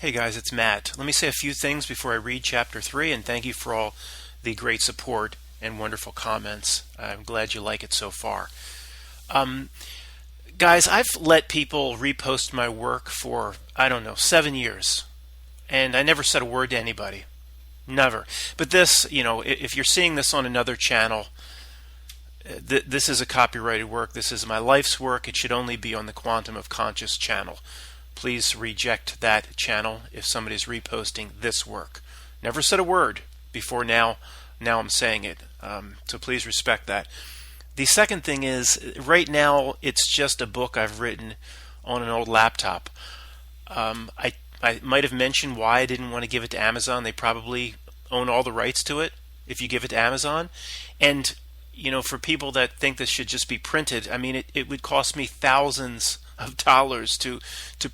Hey guys, it's Matt. Let me say a few things before I read chapter 3, and thank you for all the great support and wonderful comments. I'm glad you like it so far. Um, Guys, I've let people repost my work for, I don't know, 7 years, and I never said a word to anybody. Never. But this, if you're seeing this on another channel, this is a copyrighted work. This is my life's work. It should only be on the Quantum of Conscious channel. Please reject that channel if somebody's reposting this work. Never said a word before now. Now I'm saying it. So please respect that. The second thing is, right now it's just a book I've written on an old laptop. I might have mentioned why I didn't want to give it to Amazon. They probably own all the rights to it if you give it to Amazon. And for people that think this should just be printed, I mean, it would cost me thousands of dollars to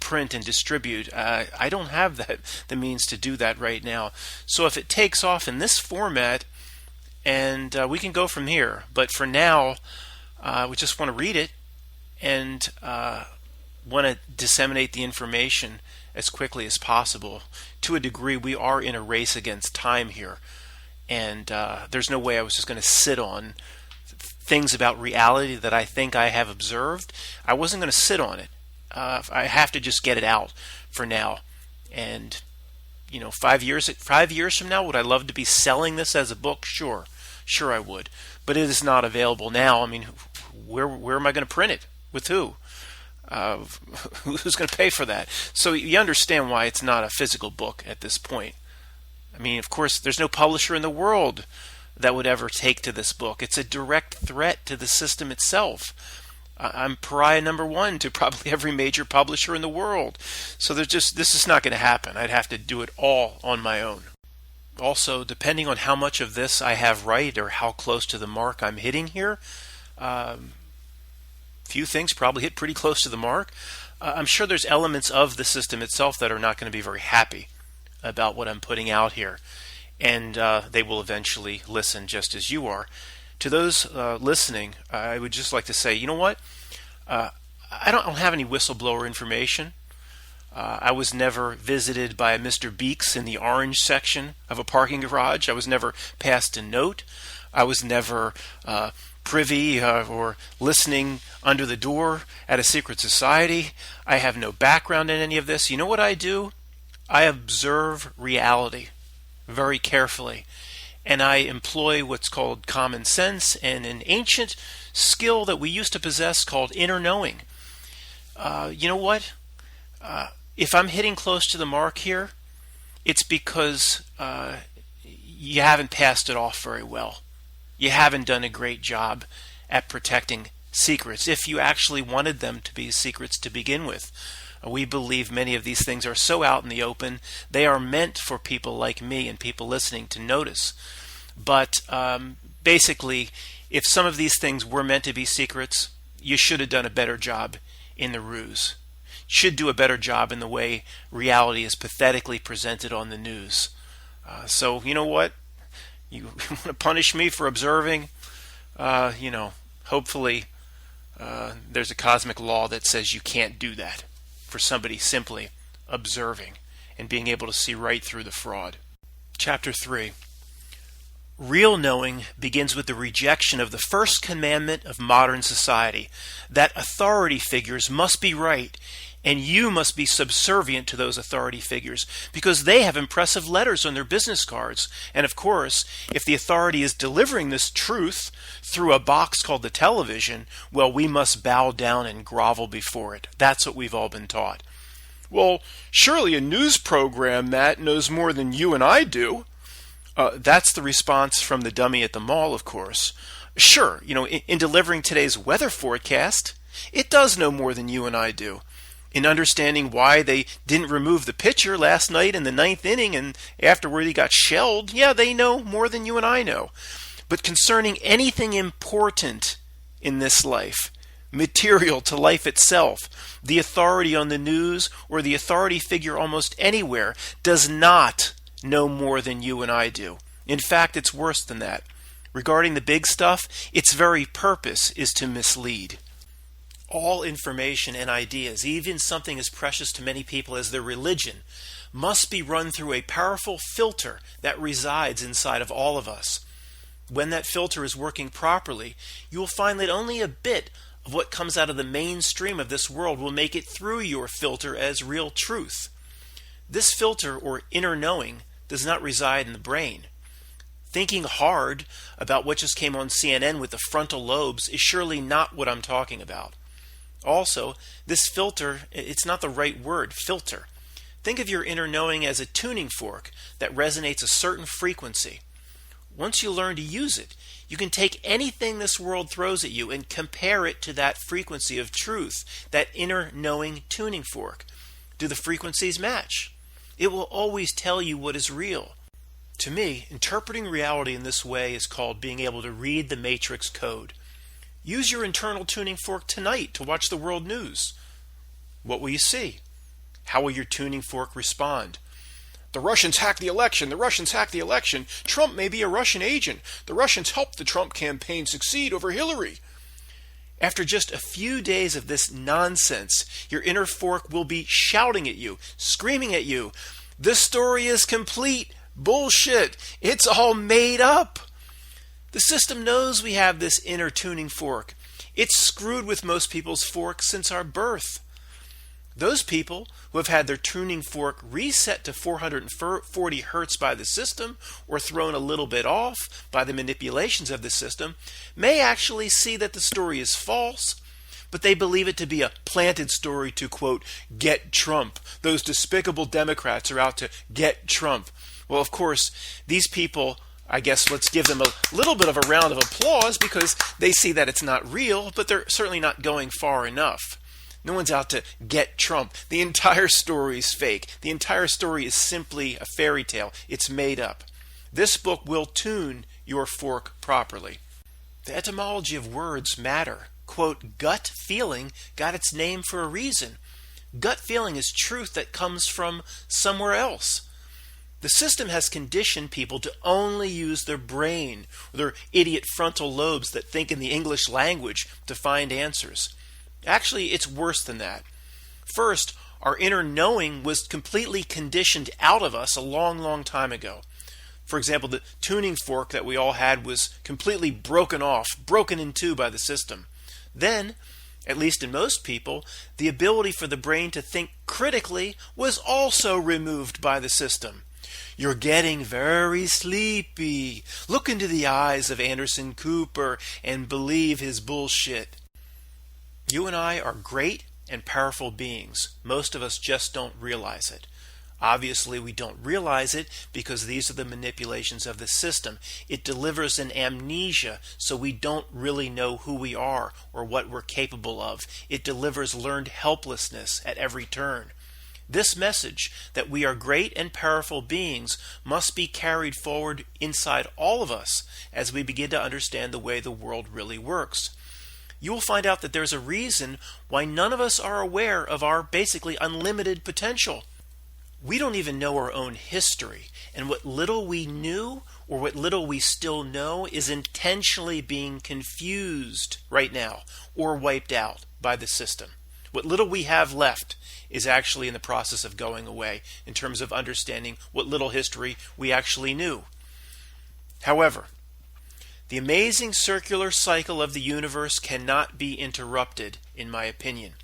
print and distribute. I don't have the means to do that right now. So if it takes off in this format, and we can go from here. But for now, we just want to read it and want to disseminate the information as quickly as possible. To a degree, we are in a race against time here. And there's no way I was just going to sit on things about reality that I think I have observed. I wasn't going to sit on it. I have to just get it out for now. And 5 years from now, would I love to be selling this as a book? Sure I would. But it is not available now. I mean, where am I going to print it? With who? Who's going to pay for that? So you understand why it's not a physical book at this point. I mean, of course, there's no publisher in the world that would ever take to this book. It's a direct threat to the system itself. I'm pariah number one to probably every major publisher in the world. So this is not going to happen. I'd have to do it all on my own. Also, depending on how much of this I have right or how close to the mark I'm hitting here, few things probably hit pretty close to the mark. I'm sure there's elements of the system itself that are not going to be very happy about what I'm putting out here, and they will eventually listen just as you are. To those listening, I would just like to say, you know what? I don't have any whistleblower information. I was never visited by a Mr. Beeks in the orange section of a parking garage. I was never passed a note. I was never privy or listening under the door at a secret society. I have no background in any of this. You know what I do? I observe reality very carefully, and I employ what's called common sense and an ancient skill that we used to possess called inner knowing. You know what? If I'm hitting close to the mark here, it's because you haven't passed it off very well. You haven't done a great job at protecting secrets, if you actually wanted them to be secrets to begin with. We believe many of these things are so out in the open, they are meant for people like me and people listening to notice. But basically, if some of these things were meant to be secrets, you should have done a better job in the ruse. Should do a better job in the way reality is pathetically presented on the news. So you know what? You want to punish me for observing? Hopefully there's a cosmic law that says you can't do that for somebody simply observing and being able to see right through the fraud. Chapter 3. Real knowing begins with the rejection of the first commandment of modern society, that authority figures must be right, and you must be subservient to those authority figures because they have impressive letters on their business cards. And of course, if the authority is delivering this truth through a box called the television, well, we must bow down and grovel before it. That's what we've all been taught. Well, surely a news program, Matt, knows more than you and I do. That's the response from the dummy at the mall, of course. Sure, in delivering today's weather forecast, it does know more than you and I do. In understanding why they didn't remove the pitcher last night in the ninth inning and afterward he got shelled, yeah, they know more than you and I know. But concerning anything important in this life, material to life itself, the authority on the news or the authority figure almost anywhere does not know more than you and I do. In fact, it's worse than that. Regarding the big stuff, its very purpose is to mislead. All information and ideas, even something as precious to many people as their religion, must be run through a powerful filter that resides inside of all of us. When that filter is working properly, you will find that only a bit of what comes out of the mainstream of this world will make it through your filter as real truth. This filter, or inner knowing, does not reside in the brain. Thinking hard about what just came on CNN with the frontal lobes is surely not what I'm talking about. Also, this filter, it's not the right word, filter. Think of your inner knowing as a tuning fork that resonates a certain frequency. Once you learn to use it, you can take anything this world throws at you and compare it to that frequency of truth, that inner knowing tuning fork. Do the frequencies match? It will always tell you what is real. To me, interpreting reality in this way is called being able to read the matrix code. Use your internal tuning fork tonight to watch the world news. What will you see? How will your tuning fork respond? The Russians hacked the election. The Russians hacked the election. Trump may be a Russian agent. The Russians helped the Trump campaign succeed over Hillary. After just a few days of this nonsense, your inner fork will be shouting at you, screaming at you, "This story is complete. Bullshit. It's all made up." The system knows we have this inner tuning fork. It's screwed with most people's forks since our birth. Those people who have had their tuning fork reset to 440 hertz by the system, or thrown a little bit off by the manipulations of the system, may actually see that the story is false, but they believe it to be a planted story to, quote, get Trump. Those despicable Democrats are out to get Trump. Well, of course, these people, I guess let's give them a little bit of a round of applause because they see that it's not real, but they're certainly not going far enough. No one's out to get Trump. The entire story is fake. The entire story is simply a fairy tale. It's made up. This book will tune your fork properly. The etymology of words matter. Quote, gut feeling got its name for a reason. Gut feeling is truth that comes from somewhere else. The system has conditioned people to only use their brain, or their idiot frontal lobes that think in the English language to find answers. Actually, it's worse than that. First, our inner knowing was completely conditioned out of us a long, long time ago. For example, the tuning fork that we all had was completely broken in two by the system. Then, at least in most people, the ability for the brain to think critically was also removed by the system. You're getting very sleepy. Look into the eyes of Anderson Cooper and believe his bullshit. You and I are great and powerful beings. Most of us just don't realize it. Obviously, we don't realize it because these are the manipulations of the system. It delivers an amnesia, so we don't really know who we are or what we're capable of. It delivers learned helplessness at every turn. This message that we are great and powerful beings must be carried forward inside all of us as we begin to understand the way the world really works. You will find out that there's a reason why none of us are aware of our basically unlimited potential. We don't even know our own history, and what little we knew or what little we still know is intentionally being confused right now or wiped out by the system. What little we have left is actually in the process of going away in terms of understanding what little history we actually knew. However, the amazing circular cycle of the universe cannot be interrupted, in my opinion.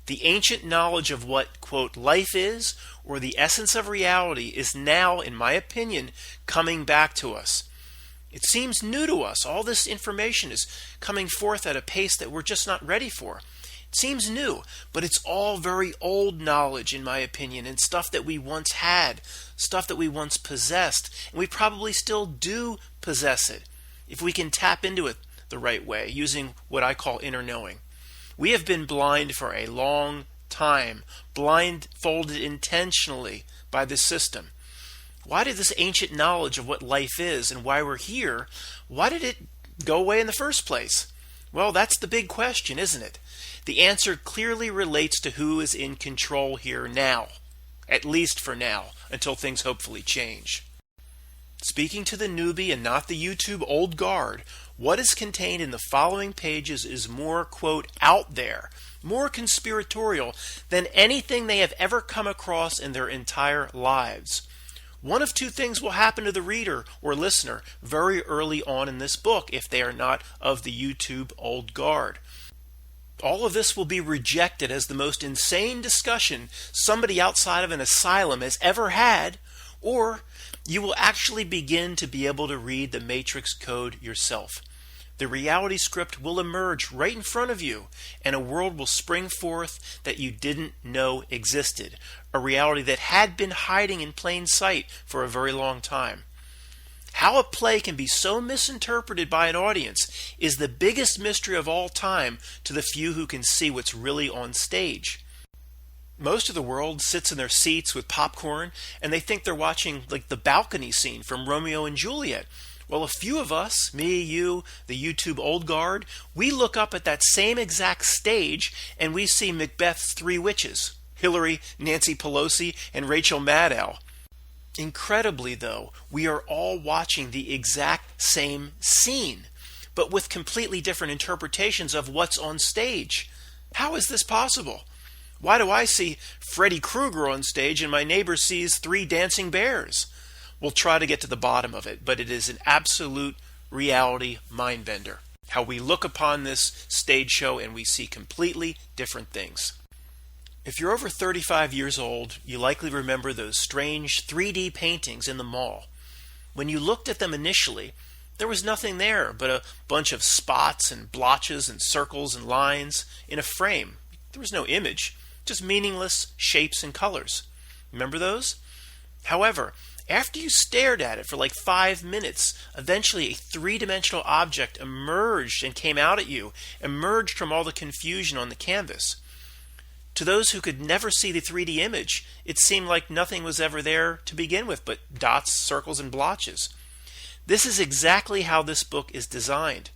The ancient knowledge of what, quote, life is, or the essence of reality, is now, in my opinion, coming back to us. It seems new to us. All this information is coming forth at a pace that we're just not ready for. It seems new, but it's all very old knowledge, in my opinion, and stuff that we once had, stuff that we once possessed, and we probably still do possess it, if we can tap into it the right way, using what I call inner knowing. We have been blind for a long time, blindfolded intentionally by this system. Why did this ancient knowledge of what life is and why we're here, why did it go away in the first place? Well, that's the big question, isn't it? The answer clearly relates to who is in control here now, at least for now, until things hopefully change. Speaking to the newbie and not the YouTube old guard, what is contained in the following pages is more, quote, out there more conspiratorial than anything they have ever come across in their entire lives. One of two things will happen to the reader or listener very early on in this book if they are not of the YouTube old guard. All of this will be rejected as the most insane discussion somebody outside of an asylum has ever had, or you will actually begin to be able to read the Matrix Code yourself. The reality script will emerge right in front of you, and a world will spring forth that you didn't know existed, a reality that had been hiding in plain sight for a very long time. How a play can be so misinterpreted by an audience is the biggest mystery of all time to the few who can see what's really on stage. Most of the world sits in their seats with popcorn and they think they're watching like the balcony scene from Romeo and Juliet. Well, a few of us, me, you, the YouTube old guard, we look up at that same exact stage and we see Macbeth's three witches, Hillary, Nancy Pelosi, and Rachel Maddow. Incredibly, though, we are all watching the exact same scene, but with completely different interpretations of what's on stage. How is this possible? Why do I see Freddy Krueger on stage and my neighbor sees three dancing bears? We'll try to get to the bottom of it, but it is an absolute reality mind-bender. How we look upon this stage show and we see completely different things. If you're over 35 years old, you likely remember those strange 3D paintings in the mall. When you looked at them initially, there was nothing there but a bunch of spots and blotches and circles and lines in a frame. There was no image, just meaningless shapes and colors. Remember those? However, after you stared at it for like 5 minutes, eventually a three-dimensional object emerged and came out at you, emerged from all the confusion on the canvas. To those who could never see the 3D image, it seemed like nothing was ever there to begin with but dots, circles, and blotches. This is exactly how this book is designed.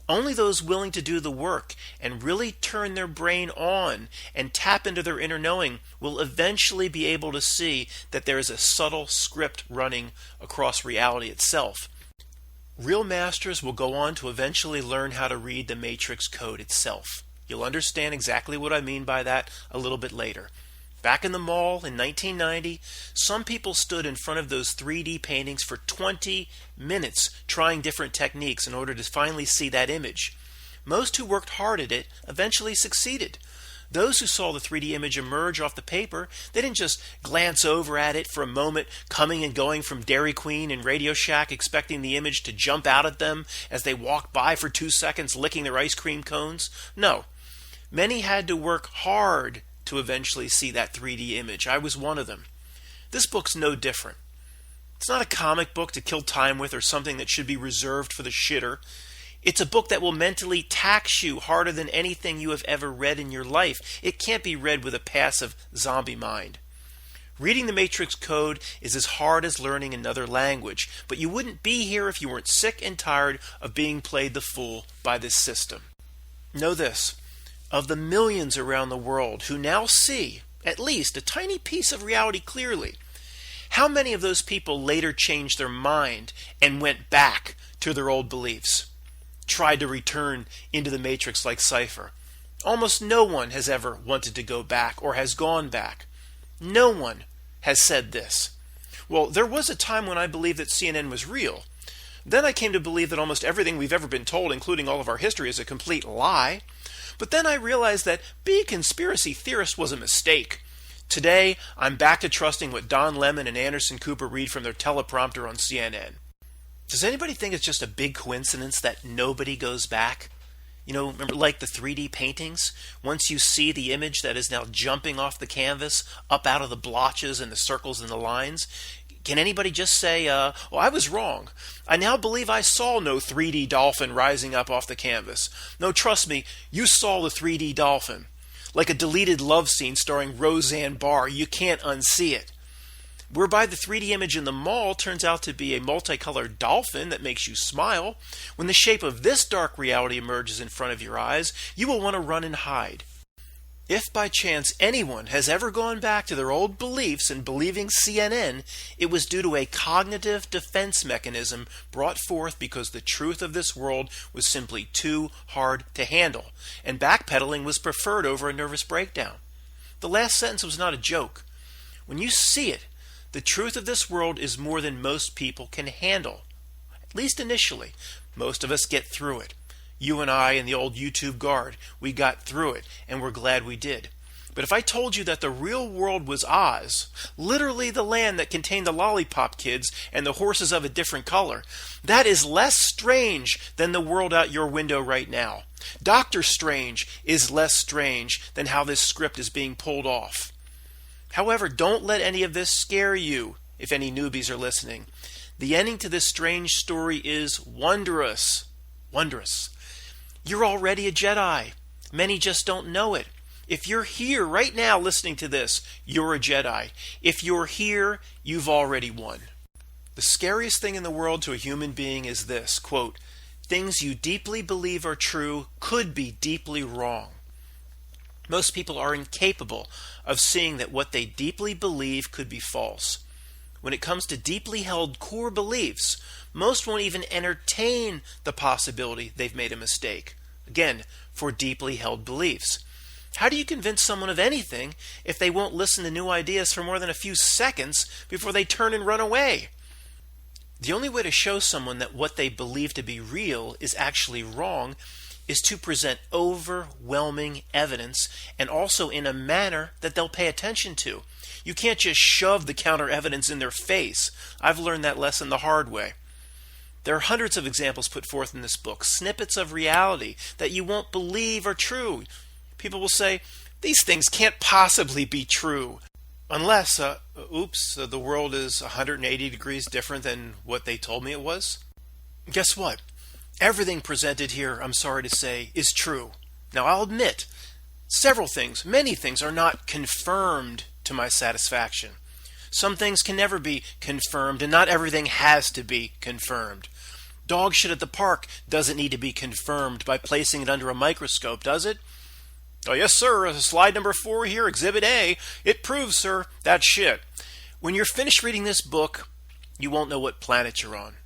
Only those willing to do the work and really turn their brain on and tap into their inner knowing will eventually be able to see that there is a subtle script running across reality itself. Real masters will go on to eventually learn how to read the Matrix Code itself. You'll understand exactly what I mean by that a little bit later. Back in the mall in 1990, some people stood in front of those 3D paintings for 20 minutes trying different techniques in order to finally see that image. Most who worked hard at it eventually succeeded. Those who saw the 3D image emerge off the paper, they didn't just glance over at it for a moment, coming and going from Dairy Queen and Radio Shack, expecting the image to jump out at them as they walked by for 2 seconds licking their ice cream cones. No. Many had to work hard to eventually see that 3D image. I was one of them. This book's no different. It's not a comic book to kill time with or something that should be reserved for the shitter. It's a book that will mentally tax you harder than anything you have ever read in your life. It can't be read with a passive zombie mind. Reading the Matrix Code is as hard as learning another language, but you wouldn't be here if you weren't sick and tired of being played the fool by this system. Know this. Of the millions around the world who now see at least a tiny piece of reality clearly, how many of those people later changed their mind and went back to their old beliefs, tried to return into the Matrix like Cypher? Almost no one has ever wanted to go back or has gone back. No one has said this. Well, there was a time when I believed that CNN was real. Then I came to believe that almost everything we've ever been told, including all of our history, is a complete lie. But then I realized that being a conspiracy theorist was a mistake. Today, I'm back to trusting what Don Lemon and Anderson Cooper read from their teleprompter on CNN. Does anybody think it's just a big coincidence that nobody goes back? You know, remember like the 3D paintings? Once you see the image that is now jumping off the canvas, up out of the blotches and the circles and the lines, can anybody just say, I was wrong. I now believe I saw no 3D dolphin rising up off the canvas. No, trust me, you saw the 3D dolphin. Like a deleted love scene starring Roseanne Barr, you can't unsee it. Whereby the 3D image in the mall turns out to be a multicolored dolphin that makes you smile, when the shape of this dark reality emerges in front of your eyes, you will want to run and hide. If by chance anyone has ever gone back to their old beliefs and believing CNN, it was due to a cognitive defense mechanism brought forth because the truth of this world was simply too hard to handle, and backpedaling was preferred over a nervous breakdown. The last sentence was not a joke. When you see it, the truth of this world is more than most people can handle. At least initially. Most of us get through it. You and I and the old YouTube guard, we got through it, and we're glad we did. But if I told you that the real world was Oz, literally the land that contained the lollipop kids and the horses of a different color, that is less strange than the world out your window right now. Doctor Strange is less strange than how this script is being pulled off. However, don't let any of this scare you, if any newbies are listening. The ending to this strange story is wondrous. Wondrous. You're already a Jedi. Many just don't know it. If you're here right now listening to this, you're a Jedi. If you're here, you've already won. The scariest thing in the world to a human being is this, quote, "Things you deeply believe are true could be deeply wrong." Most people are incapable of seeing that what they deeply believe could be false. When it comes to deeply held core beliefs, most won't even entertain the possibility they've made a mistake. Again, for deeply held beliefs. How do you convince someone of anything if they won't listen to new ideas for more than a few seconds before they turn and run away? The only way to show someone that what they believe to be real is actually wrong is to present overwhelming evidence, and also in a manner that they'll pay attention to. You can't just shove the counter evidence in their face. I've learned that lesson the hard way. There are hundreds of examples put forth in this book, snippets of reality that you won't believe are true. People will say, these things can't possibly be true. Unless, the world is 180 degrees different than what they told me it was. Guess what? Everything presented here, I'm sorry to say, is true. Now, I'll admit, several things, many things are not confirmed to my satisfaction. Some things can never be confirmed, and not everything has to be confirmed. Dog shit at the park doesn't need to be confirmed by placing it under a microscope, does it? Oh, yes, sir. Slide number 4 here, Exhibit A. It proves, sir, that shit. When you're finished reading this book, you won't know what planet you're on.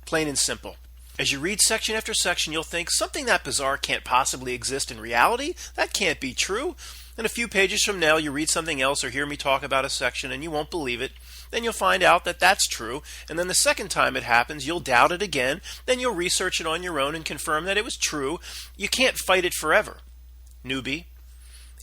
Plain and simple. As you read section after section, you'll think, something that bizarre can't possibly exist in reality? That can't be true. And a few pages from now, you read something else or hear me talk about a section and you won't believe it. Then you'll find out that that's true. And then the second time it happens, you'll doubt it again. Then you'll research it on your own and confirm that it was true. You can't fight it forever. Newbie.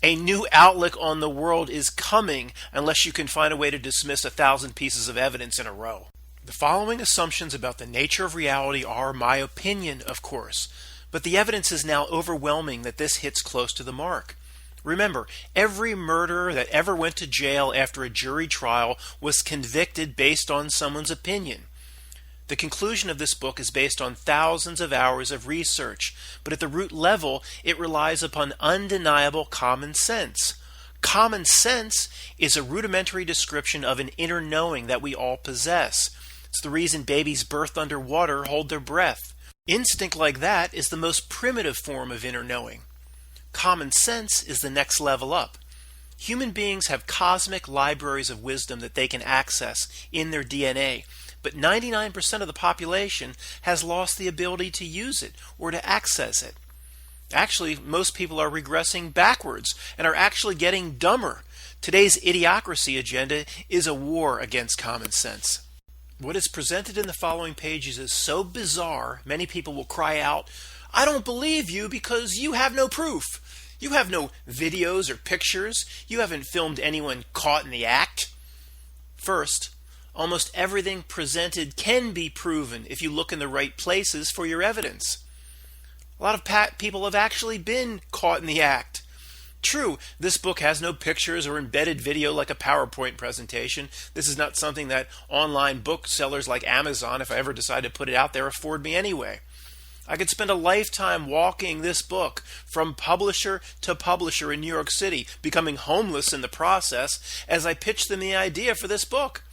A new outlook on the world is coming unless you can find a way to dismiss 1,000 pieces of evidence in a row. The following assumptions about the nature of reality are my opinion, of course, but the evidence is now overwhelming that this hits close to the mark. Remember, every murderer that ever went to jail after a jury trial was convicted based on someone's opinion. The conclusion of this book is based on thousands of hours of research, but at the root level, it relies upon undeniable common sense. Common sense is a rudimentary description of an inner knowing that we all possess. It's the reason babies birthed underwater hold their breath. Instinct like that is the most primitive form of inner knowing. Common sense is the next level up. Human beings have cosmic libraries of wisdom that they can access in their DNA, but 99% of the population has lost the ability to use it or to access it. Actually, most people are regressing backwards and are actually getting dumber. Today's idiocracy agenda is a war against common sense. What is presented in the following pages is so bizarre, many people will cry out, "I don't believe you because you have no proof. You have no videos or pictures. You haven't filmed anyone caught in the act." First, almost everything presented can be proven if you look in the right places for your evidence. A lot of people have actually been caught in the act. True, this book has no pictures or embedded video like a PowerPoint presentation. This is not something that online booksellers like Amazon, if I ever decide to put it out there, afford me anyway. I could spend a lifetime walking this book from publisher to publisher in New York City, becoming homeless in the process as I pitched them the idea for this book.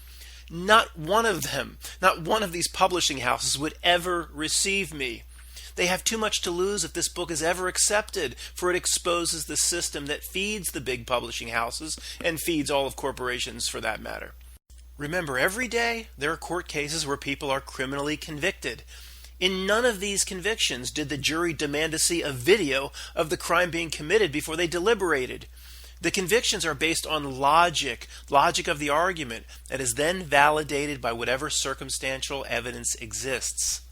Not one of them, not one of these publishing houses would ever receive me. They have too much to lose if this book is ever accepted, for it exposes the system that feeds the big publishing houses and feeds all of corporations for that matter. Remember, every day there are court cases where people are criminally convicted. In none of these convictions did the jury demand to see a video of the crime being committed before they deliberated. The convictions are based on logic of the argument that is then validated by whatever circumstantial evidence exists.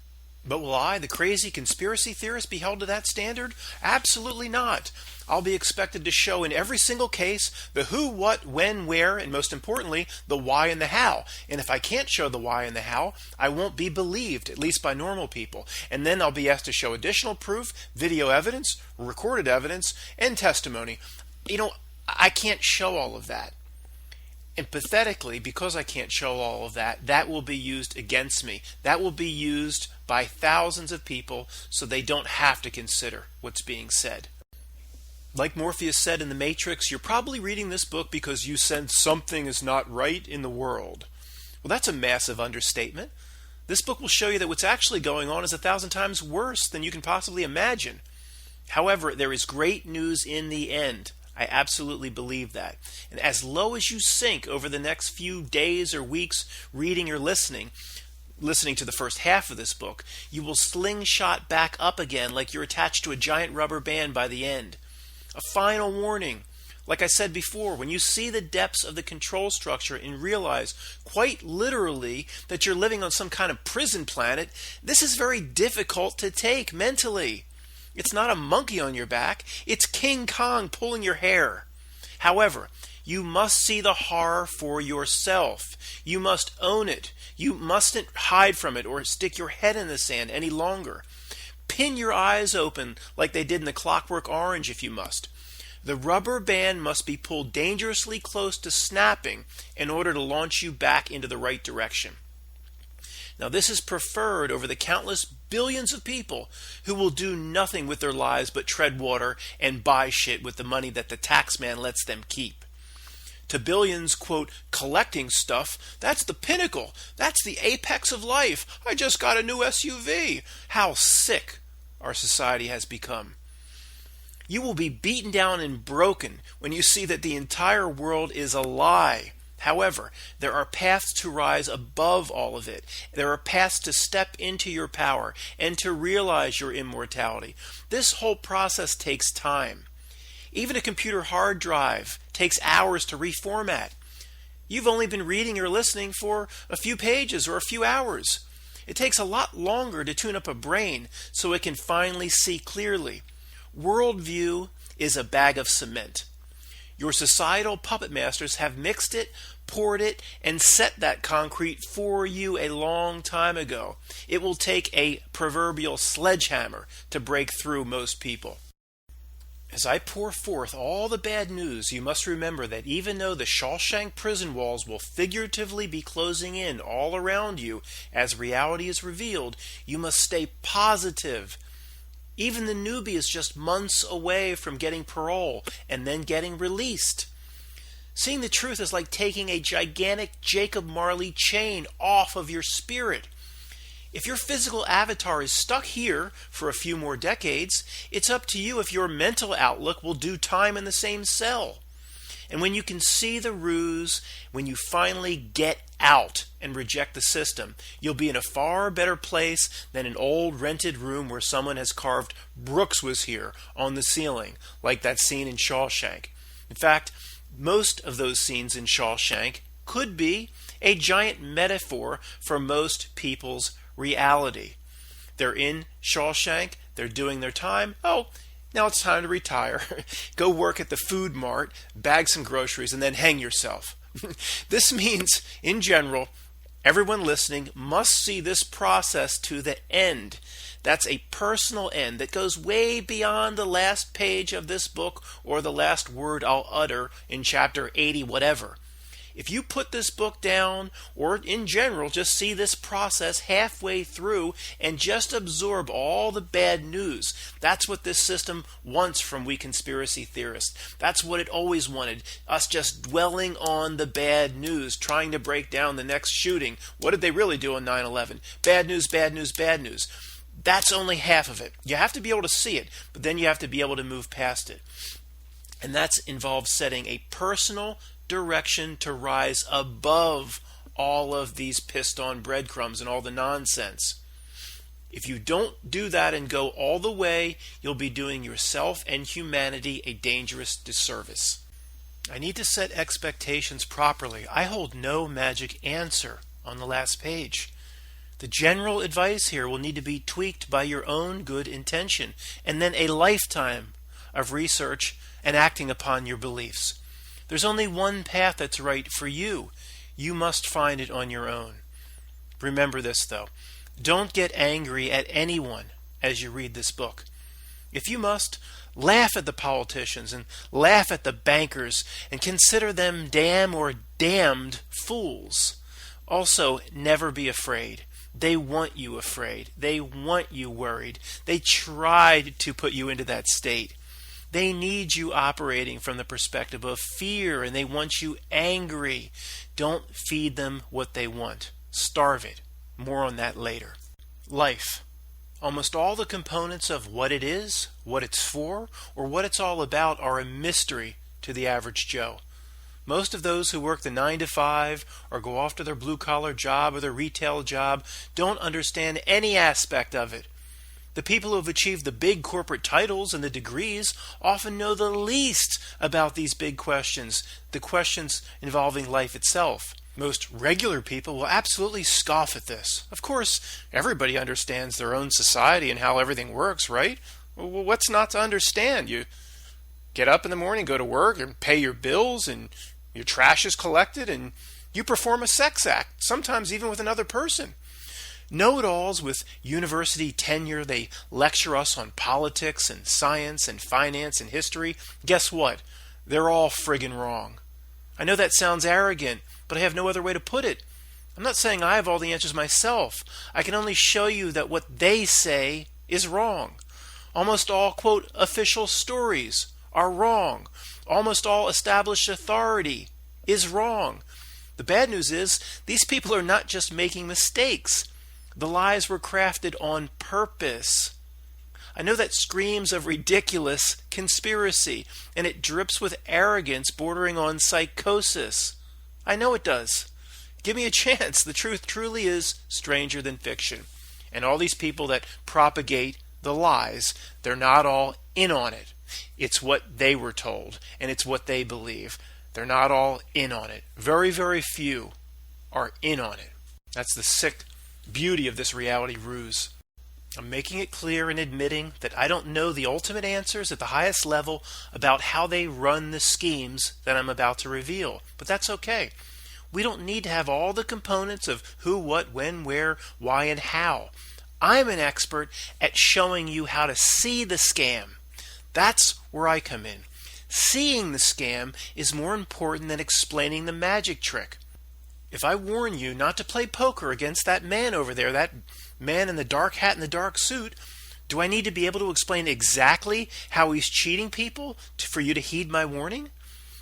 But will I, the crazy conspiracy theorist, be held to that standard? Absolutely not. I'll be expected to show in every single case the who, what, when, where, and most importantly, the why and the how. And if I can't show the why and the how, I won't be believed, at least by normal people. And then I'll be asked to show additional proof, video evidence, recorded evidence, and testimony. I can't show all of that. And pathetically, because I can't show all of that, that will be used against me. That will be used by thousands of people so they don't have to consider what's being said. Like Morpheus said in The Matrix, you're probably reading this book because you sense something is not right in the world. Well, that's a massive understatement. This book will show you that what's actually going on is 1,000 times worse than you can possibly imagine. However, there is great news in the end. I absolutely believe that. And as low as you sink over the next few days or weeks reading or listening to the first half of this book, you will slingshot back up again like you're attached to a giant rubber band by the end. A final warning. Like I said before, when you see the depths of the control structure and realize quite literally that you're living on some kind of prison planet, this is very difficult to take mentally. It's not a monkey on your back. It's King Kong pulling your hair. However, you must see the horror for yourself. You must own it. You mustn't hide from it or stick your head in the sand any longer. Pin your eyes open like they did in The Clockwork Orange if you must. The rubber band must be pulled dangerously close to snapping in order to launch you back into the right direction. Now, this is preferred over the countless billions of people who will do nothing with their lives but tread water and buy shit with the money that the tax man lets them keep. To billions, quote, collecting stuff, that's the pinnacle. That's the apex of life. I just got a new SUV. How sick our society has become. You will be beaten down and broken when you see that the entire world is a lie. However, there are paths to rise above all of it. There are paths to step into your power and to realize your immortality. This whole process takes time. Even a computer hard drive takes hours to reformat. You've only been reading or listening for a few pages or a few hours. It takes a lot longer to tune up a brain so it can finally see clearly. Worldview is a bag of cement. Your societal puppet masters have mixed it, poured it, and set that concrete for you a long time ago. It will take a proverbial sledgehammer to break through most people. As I pour forth all the bad news, you must remember that even though the Shawshank prison walls will figuratively be closing in all around you as reality is revealed, you must stay positive. Even the newbie is just months away from getting parole and then getting released. Seeing the truth is like taking a gigantic Jacob Marley chain off of your spirit. If your physical avatar is stuck here for a few more decades, it's up to you if your mental outlook will do time in the same cell. And when you can see the ruse, when you finally get out and reject the system, you'll be in a far better place than an old rented room where someone has carved "Brooks was here" on the ceiling, like that scene in Shawshank. In fact, most of those scenes in Shawshank could be a giant metaphor for most people's reality. They're in Shawshank, they're doing their time. Oh, now it's time to retire. Go work at the food mart, bag some groceries, and then hang yourself. This means, in general, everyone listening must see this process to the end. That's a personal end that goes way beyond the last page of this book or the last word I'll utter in chapter 80 whatever. If you put this book down, or in general just see this process halfway through and just absorb all the bad news, that's what this system wants from we conspiracy theorists. That's what it always wanted, us just dwelling on the bad news, trying to break down the next shooting. What did they really do on 9/11? Bad news, bad news, bad news. That's only half of it. You have to be able to see it, but then you have to be able to move past it. And that involves setting a personal direction to rise above all of these pissed on breadcrumbs and all the nonsense. If you don't do that and go all the way, you'll be doing yourself and humanity a dangerous disservice. I need to set expectations properly. I hold no magic answer on the last page. The general advice here will need to be tweaked by your own good intention, and then a lifetime of research and acting upon your beliefs. There's only one path that's right for you. You must find it on your own. Remember this, though. Don't get angry at anyone as you read this book. If you must, laugh at the politicians and laugh at the bankers and consider them damn or damned fools. Also, never be afraid. They want you afraid. They want you worried. They tried to put you into that state. They need you operating from the perspective of fear, and they want you angry. Don't feed them what they want. Starve it. More on that later. Life. Almost all the components of what it is, what it's for, or what it's all about are a mystery to the average Joe. Most of those who work the 9 to 5 or go off to their blue-collar job or their retail job don't understand any aspect of it. The people who have achieved the big corporate titles and the degrees often know the least about these big questions, the questions involving life itself. Most regular people will absolutely scoff at this. Of course, everybody understands their own society and how everything works, right? Well, what's not to understand? You get up in the morning, go to work, and pay your bills, and your trash is collected, and you perform a sex act, sometimes even with another person. Know-it-alls with university tenure, they lecture us on politics and science and finance and history. Guess what? They're all friggin' wrong. I know that sounds arrogant, but I have no other way to put it. I'm not saying I have all the answers myself. I can only show you that what they say is wrong. Almost all, quote, official stories are wrong. Almost all established authority is wrong. The bad news is these people are not just making mistakes. The lies were crafted on purpose. I know that screams of ridiculous conspiracy, and it drips with arrogance bordering on psychosis. I know it does. Give me a chance. The truth truly is stranger than fiction. And all these people that propagate the lies, they're not all in on it. It's what they were told, and it's what they believe. They're not all in on it. Very, very few are in on it. That's the sick beauty of this reality ruse. I'm making it clear and admitting that I don't know the ultimate answers at the highest level about how they run the schemes that I'm about to reveal. But that's okay. We don't need to have all the components of who, what, when, where, why, and how. I'm an expert at showing you how to see the scam. That's where I come in. Seeing the scam is more important than explaining the magic trick. If I warn you not to play poker against that man over there, that man in the dark hat and the dark suit, do I need to be able to explain exactly how he's cheating people for you to heed my warning?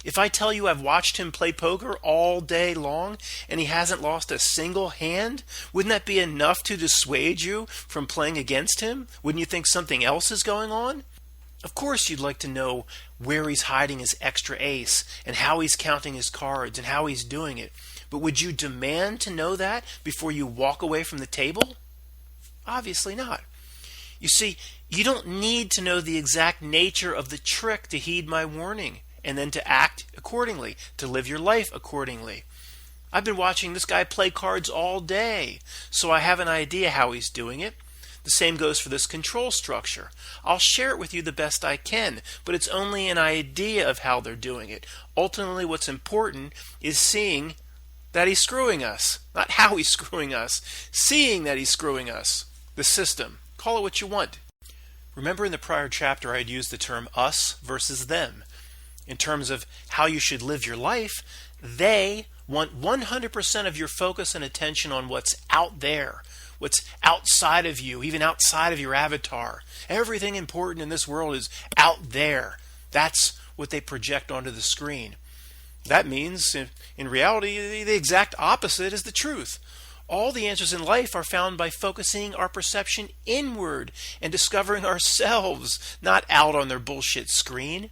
If I tell you I've watched him play poker all day long and he hasn't lost a single hand, wouldn't that be enough to dissuade you from playing against him? Wouldn't you think something else is going on? Of course you'd like to know where he's hiding his extra ace and how he's counting his cards and how he's doing it. But would you demand to know that before you walk away from the table? Obviously not. You see, you don't need to know the exact nature of the trick to heed my warning and then to act accordingly, to live your life accordingly. I've been watching this guy play cards all day, so I have an idea how he's doing it. The same goes for this control structure. I'll share it with you the best I can, but it's only an idea of how they're doing it. Ultimately, what's important is seeing that he's screwing us. Not how he's screwing us. Seeing that he's screwing us. The system. Call it what you want. Remember in the prior chapter I had used the term us versus them. In terms of how you should live your life, they want 100% of your focus and attention on what's out there. What's outside of you, even outside of your avatar. Everything important in this world is out there. That's what they project onto the screen. That means, in reality, the exact opposite is the truth. All the answers in life are found by focusing our perception inward and discovering ourselves, not out on their bullshit screen.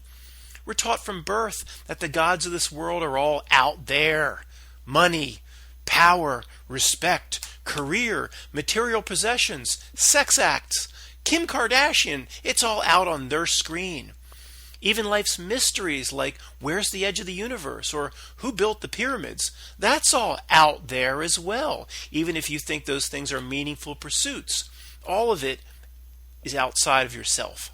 We're taught from birth that the gods of this world are all out there. Money, power, respect, career, material possessions, sex acts, Kim Kardashian, it's all out on their screen. Even life's mysteries like where's the edge of the universe or who built the pyramids, that's all out there as well, even if you think those things are meaningful pursuits. All of it is outside of yourself.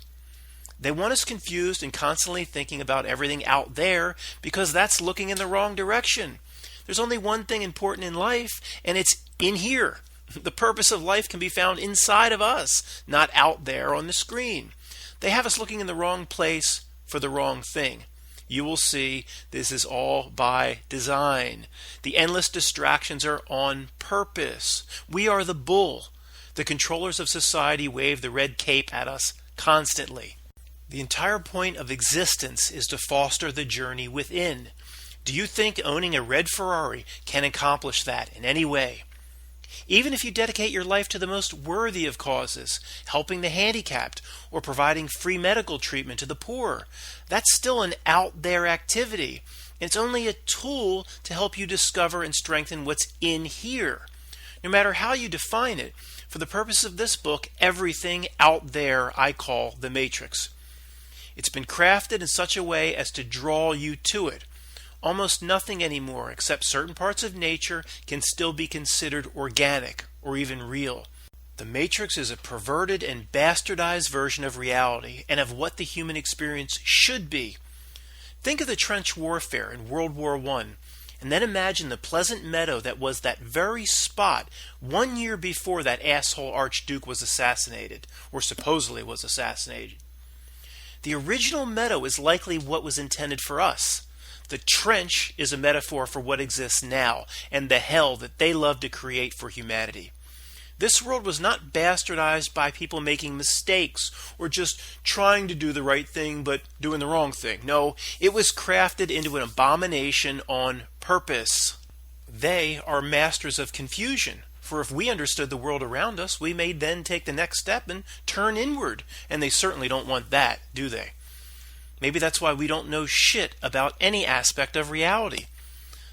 They want us confused and constantly thinking about everything out there because that's looking in the wrong direction. There's only one thing important in life, and it's in here. The purpose of life can be found inside of us, not out there on the screen. They have us looking in the wrong place for the wrong thing. You will see this is all by design. The endless distractions are on purpose. We are the bull. The controllers of society wave the red cape at us constantly. The entire point of existence is to foster the journey within. Do you think owning a red Ferrari can accomplish that in any way? Even if you dedicate your life to the most worthy of causes, helping the handicapped or providing free medical treatment to the poor, that's still an out there activity. It's only a tool to help you discover and strengthen what's in here. No matter how you define it, for the purpose of this book, everything out there I call the Matrix. It's been crafted in such a way as to draw you to it. Almost nothing anymore except certain parts of nature can still be considered organic or even real. The Matrix is a perverted and bastardized version of reality and of what the human experience should be. Think of the trench warfare in World War I, and then imagine the pleasant meadow that was that very spot 1 year before that asshole Archduke was assassinated, or supposedly was assassinated. The original meadow is likely what was intended for us. The trench is a metaphor for what exists now and the hell that they love to create for humanity. This world was not bastardized by people making mistakes or just trying to do the right thing but doing the wrong thing. No, it was crafted into an abomination on purpose. They are masters of confusion. For if we understood the world around us, we may then take the next step and turn inward. And they certainly don't want that, do they? Maybe that's why we don't know shit about any aspect of reality.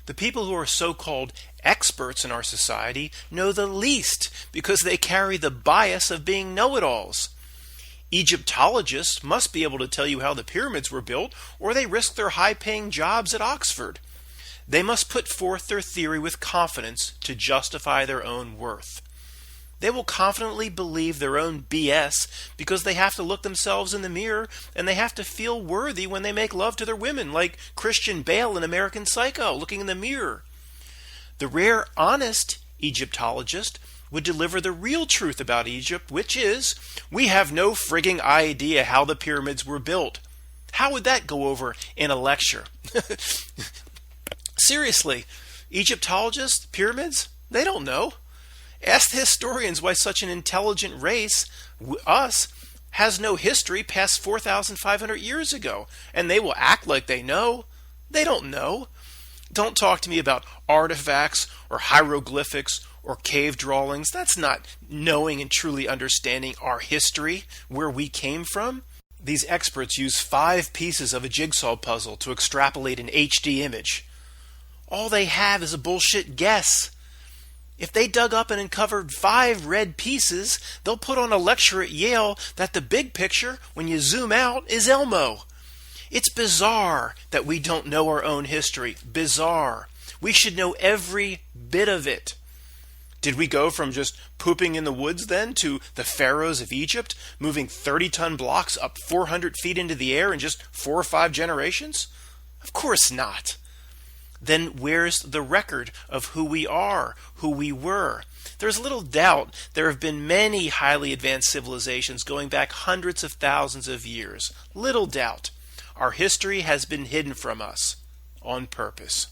The people who are so-called experts in our society know the least because they carry the bias of being know-it-alls. Egyptologists must be able to tell you how the pyramids were built, or they risk their high-paying jobs at Oxford. They must put forth their theory with confidence to justify their own worth. They will confidently believe their own BS because they have to look themselves in the mirror and they have to feel worthy when they make love to their women, like Christian Bale in American Psycho, looking in the mirror. The rare, honest Egyptologist would deliver the real truth about Egypt, which is, we have no frigging idea how the pyramids were built. How would that go over in a lecture? Seriously, Egyptologists, pyramids, they don't know. Ask the historians why such an intelligent race, us, has no history past 4,500 years ago, and they will act like they know. They don't know. Don't talk to me about artifacts or hieroglyphics or cave drawings. That's not knowing and truly understanding our history, where we came from. These experts use 5 pieces of a jigsaw puzzle to extrapolate an HD image. All they have is a bullshit guess. If they dug up and uncovered 5 red pieces, they'll put on a lecture at Yale that the big picture, when you zoom out, is Elmo. It's bizarre that we don't know our own history. Bizarre. We should know every bit of it. Did we go from just pooping in the woods then to the pharaohs of Egypt, moving 30-ton blocks up 400 feet into the air in just 4 or 5 generations? Of course not. Then where's the record of who we are, who we were? There's little doubt there have been many highly advanced civilizations going back hundreds of thousands of years. Little doubt. Our history has been hidden from us on purpose.